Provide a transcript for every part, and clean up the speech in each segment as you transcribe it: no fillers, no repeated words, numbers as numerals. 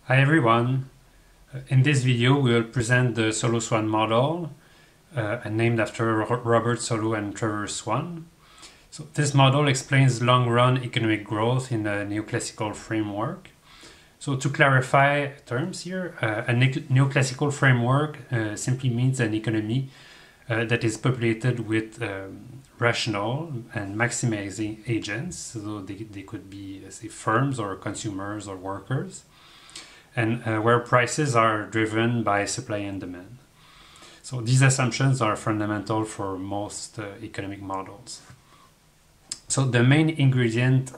Hi everyone. In this video we will present the Solow-Swan model named after Robert Solow and Trevor Swan. So this model explains long-run economic growth in a neoclassical framework. So to clarify terms here, a neoclassical framework simply means an economy that is populated with rational and maximizing agents. So they could be, say, firms or consumers or workers, and where prices are driven by supply and demand. So these assumptions are fundamental for most economic models. So the main ingredient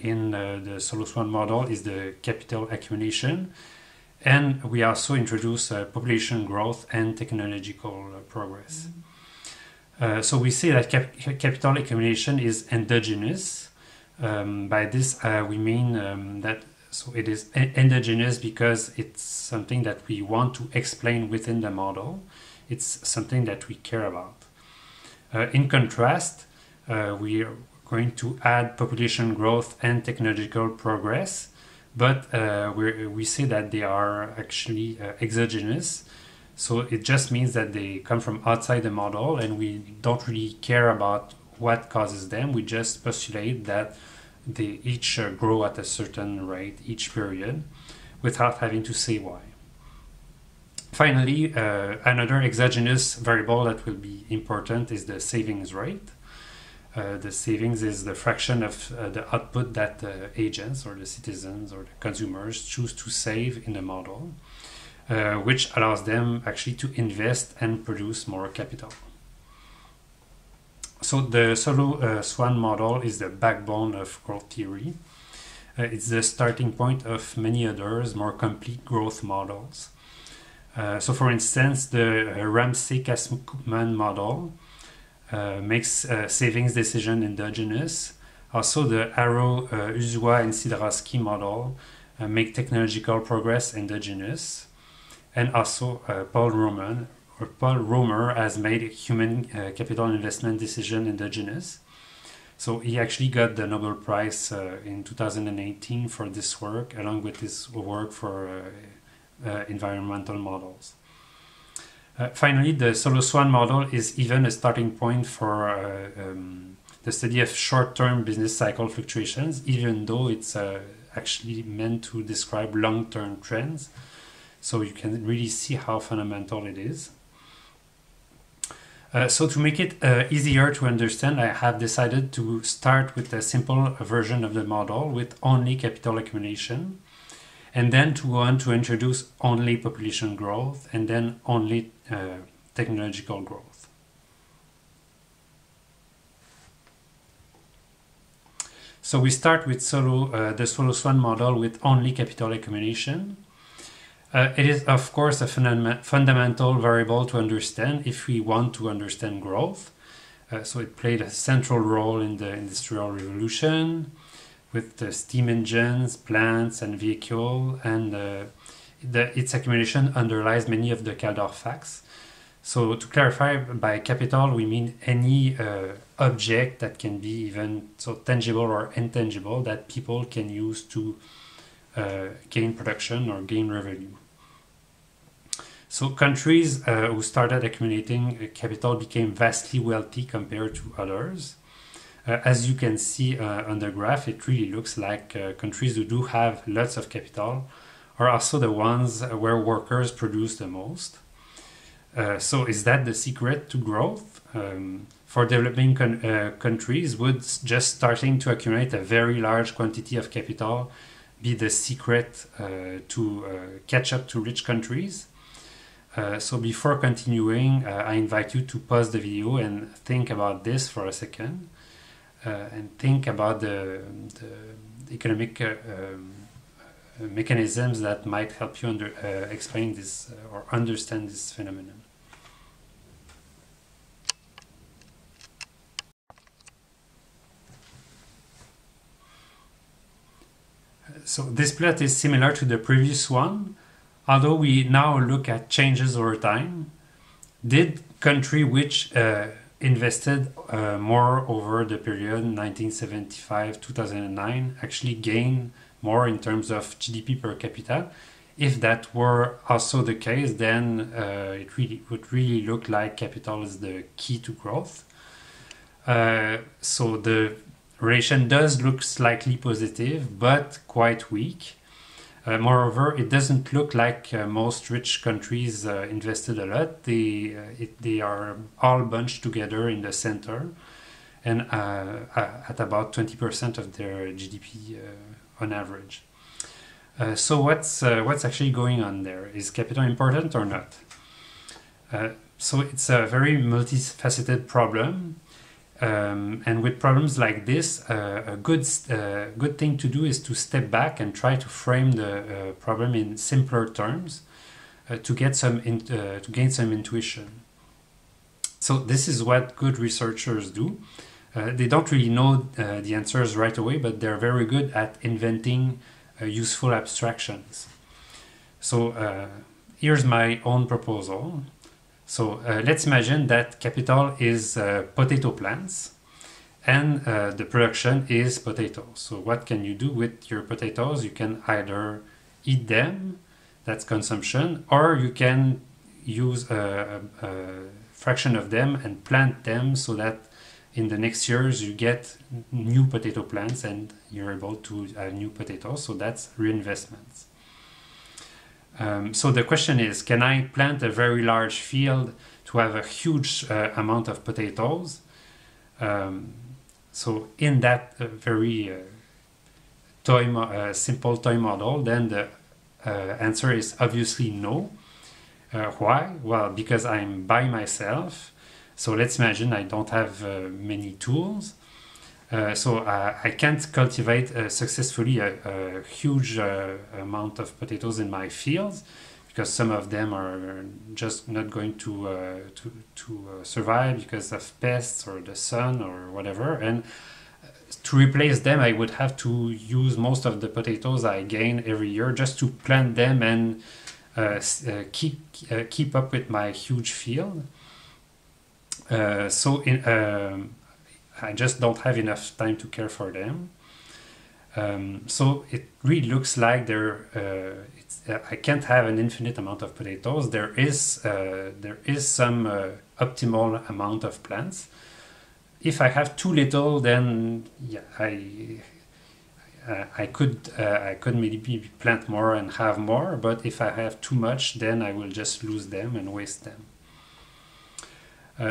in the Solow-Swan model is the capital accumulation, and we also introduce population growth and technological progress. So we say that capital accumulation is endogenous. By this we mean that it is endogenous because it's something that we want to explain within the model. It's something that we care about. In contrast, we are going to add population growth and technological progress, but we say that they are actually exogenous. So it just means that they come from outside the model and we don't really care about what causes them. We just postulate that they each grow at a certain rate each period without having to say why. Finally, another exogenous variable that will be important is the savings rate. The savings is the fraction of the output that agents or the citizens or the consumers choose to save in the model, which allows them actually to invest and produce more capital. So the Solow-Swan model is the backbone of growth theory. It's the starting point of many others, more complete growth models. So for instance, the Ramsey-Kasman model makes savings decision endogenous. Also the Arrow, Usuwa, and Sidorowski model make technological progress endogenous. And also Paul Romer has made human capital investment decision endogenous. So he actually got the Nobel Prize in 2018 for this work, along with his work for environmental models. Finally, the Solow-Swan model is even a starting point for the study of short-term business cycle fluctuations, even though it's actually meant to describe long-term trends. So you can really see how fundamental it is. So to make it easier to understand, I have decided to start with a simple version of the model with only capital accumulation, and then to go on to introduce only population growth, and then only technological growth. So we start with the Solow-Swan model with only capital accumulation. It is, of course, a fundamental variable to understand if we want to understand growth. So it played a central role in the Industrial Revolution with the steam engines, plants, and vehicles, and its accumulation underlies many of the Caldor facts. So to clarify, by capital we mean any object that can be even so tangible or intangible that people can use to gain production or gain revenue. So countries who started accumulating capital became vastly wealthy compared to others. As you can see on the graph, it really looks like countries who do have lots of capital are also the ones where workers produce the most. So is that the secret to growth? For developing countries, would just starting to accumulate a very large quantity of capital be the secret to catch up to rich countries? So before continuing, I invite you to pause the video and think about this for a second, and think about the economic mechanisms that might help you explain this or understand this phenomenon. So this plot is similar to the previous one, although we now look at changes over time. Did country which invested more over the period 1975-2009 actually gain more in terms of GDP per capita? if that were also the case, then it would really look like capital is the key to growth. So the relation does look slightly positive, but quite weak. Moreover, it doesn't look like most rich countries invested a lot. They are all bunched together in the center, and at about 20% of their GDP on average. So what's actually going on there? Is capital important or not? So it's a very multifaceted problem, and with problems like this, a good thing to do is to step back and try to frame the problem in simpler terms to gain some intuition. So this is what good researchers do. They don't really know the answers right away, but they're very good at inventing useful abstractions. So here's my own proposal. So let's imagine that capital is potato plants and the production is potatoes. So what can you do with your potatoes? You can either eat them, that's consumption, or you can use a fraction of them and plant them so that in the next years you get new potato plants and you're able to have new potatoes, so that's reinvestments. So the question is, can I plant a very large field to have a huge amount of potatoes? So in that very simple toy model, then the answer is obviously no. Why? Well, because I'm by myself. So let's imagine I don't have many tools. So I can't cultivate successfully a huge amount of potatoes in my fields, because some of them are just not going to survive because of pests or the sun or whatever. And to replace them, I would have to use most of the potatoes I gain every year just to plant them and keep up with my huge field. I just don't have enough time to care for them. So it really looks like I can't have an infinite amount of potatoes. There is some optimal amount of plants. If I have too little, then yeah, I could maybe plant more and have more. But if I have too much, then I will just lose them and waste them.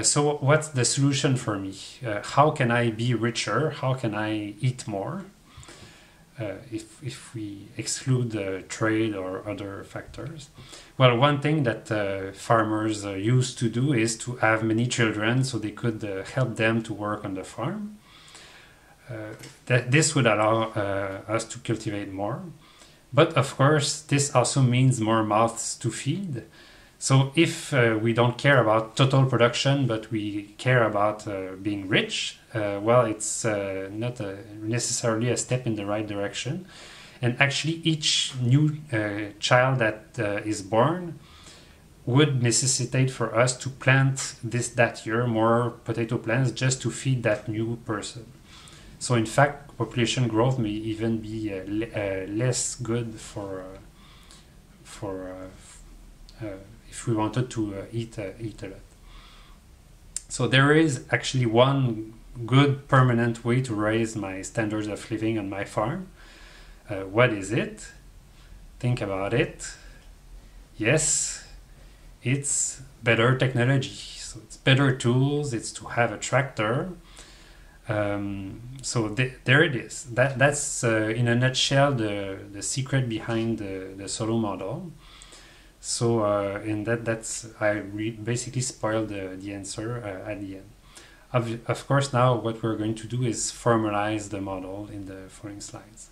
So what's the solution for me? How can I be richer? How can I eat more? If we exclude trade or other factors. Well, one thing that farmers used to do is to have many children so they could help them to work on the farm. This would allow us to cultivate more. But of course, this also means more mouths to feed. So if we don't care about total production, but we care about being rich, well, it's not necessarily a step in the right direction. And actually, each new child that is born would necessitate for us to plant that year more potato plants just to feed that new person. So in fact, population growth may even be less good for if we wanted to eat a lot. So there is actually one good permanent way to raise my standards of living on my farm. What is it? Think about it. Yes, it's better technology. So it's better tools. It's to have a tractor. So there it is. That's in a nutshell the secret behind the Solow model. So in that's basically spoiled the answer at the end. Of course, now what we're going to do is formalize the model in the following slides.